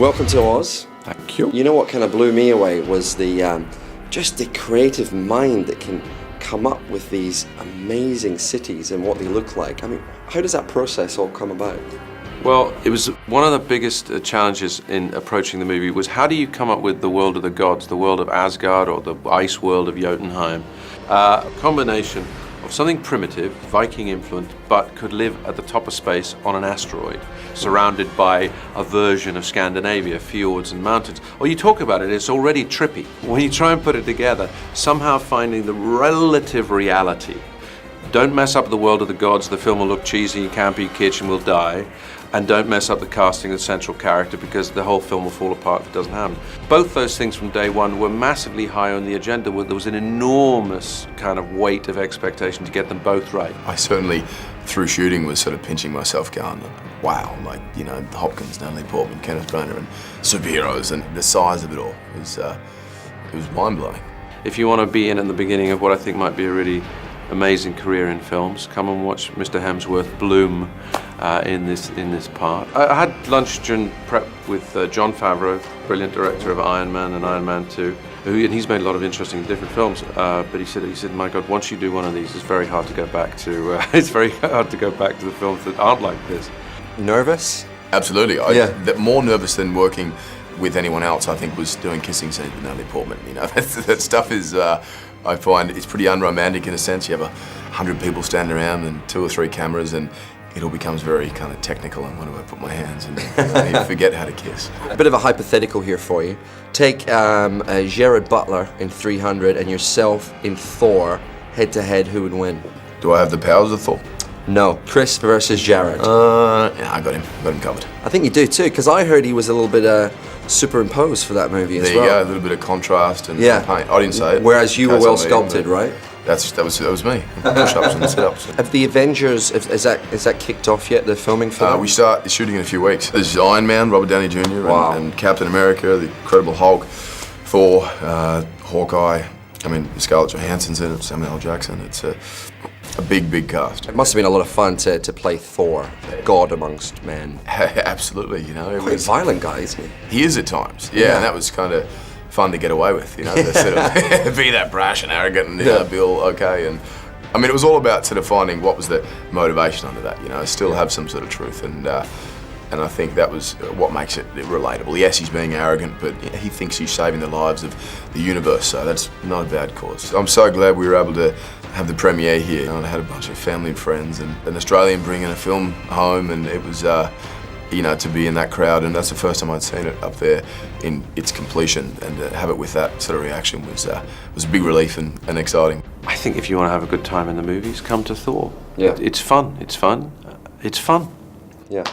Welcome to Oz. Thank you. You know what kind of blew me away was the just the creative mind that can come up with these amazing cities and what they look like. I mean, how does that process all come about? Well, it was one of the biggest challenges in approaching the movie was how do you come up with the world of the gods, the world of Asgard or the ice world of Jotunheim? A combination of something primitive, Viking influenced, but could live at the top of space on an asteroid, surrounded by a version of Scandinavia, fjords and mountains. Or you talk about it, it's already trippy. When you try and put it together, somehow finding the relative reality. Don't mess up the world of the gods, the film will look cheesy, campy, kitsch, and will die. And don't mess up the casting of the central character because the whole film will fall apart if it doesn't happen. Both those things from day one were massively high on the agenda. There was an enormous kind of weight of expectation to get them both right. I certainly, through shooting, was sort of pinching myself going, wow, like, you know, Hopkins, Natalie Portman, Kenneth Branagh, and superheroes, and the size of it all it was mind-blowing. If you want to be in the beginning of what I think might be a really amazing career in films, come and watch Mr. Hemsworth bloom in this part. I had lunch during prep with Jon Favreau, brilliant director of Iron Man and Iron Man 2, and he's made a lot of interesting different films. But he said, my God, once you do one of these, it's very hard to go back to. It's very hard to go back to the films that aren't like this. Nervous? Absolutely. More nervous than working with anyone else, I think, was doing kissing scenes with Natalie Portman. You know, that stuff is. I find it's pretty unromantic in a sense. You have 100 people standing around and 2 or 3 cameras, and it all becomes very kind of technical. And where do I put my hands? And you forget how to kiss. A bit of a hypothetical here for you. Take Gerard Butler in 300 and yourself in Thor, head to head. Who would win? Do I have the powers of Thor? No, Chris versus Gerard. Yeah, I got him covered. I think you do too, because I heard he was a little bit superimposed for that movie as well. There you go, a little bit of contrast and paint. I didn't say it. Whereas you were well sculpted, right? That was me. Push-ups and sit-ups. Have the Avengers, is that kicked off yet, the filming for that? We start shooting in a few weeks. There's Iron Man, Robert Downey Jr. Wow. and Captain America, the Incredible Hulk, Thor, Hawkeye. I mean, Scarlett Johansson's in it, Samuel L. Jackson. It's a big cast. It must have been a lot of fun to play Thor, God amongst men. Absolutely, you know. Quite a violent guy, isn't he? He is at times, yeah, and that was kind of fun to get away with, you know, to sort of be that brash and arrogant and be all okay. And I mean, it was all about sort of finding what was the motivation under that, you know, still have some sort of truth. And I think that was what makes it relatable. Yes, he's being arrogant, but he thinks he's saving the lives of the universe, so that's not a bad cause. I'm so glad we were able to have the premiere here. You know, I had a bunch of family and friends and an Australian bringing a film home, and it was, you know, to be in that crowd, and that's the first time I'd seen it up there in its completion, and to have it with that sort of reaction was a big relief and exciting. I think if you want to have a good time in the movies, come to Thor. Yeah. It's fun. It's fun. It's fun. Yeah.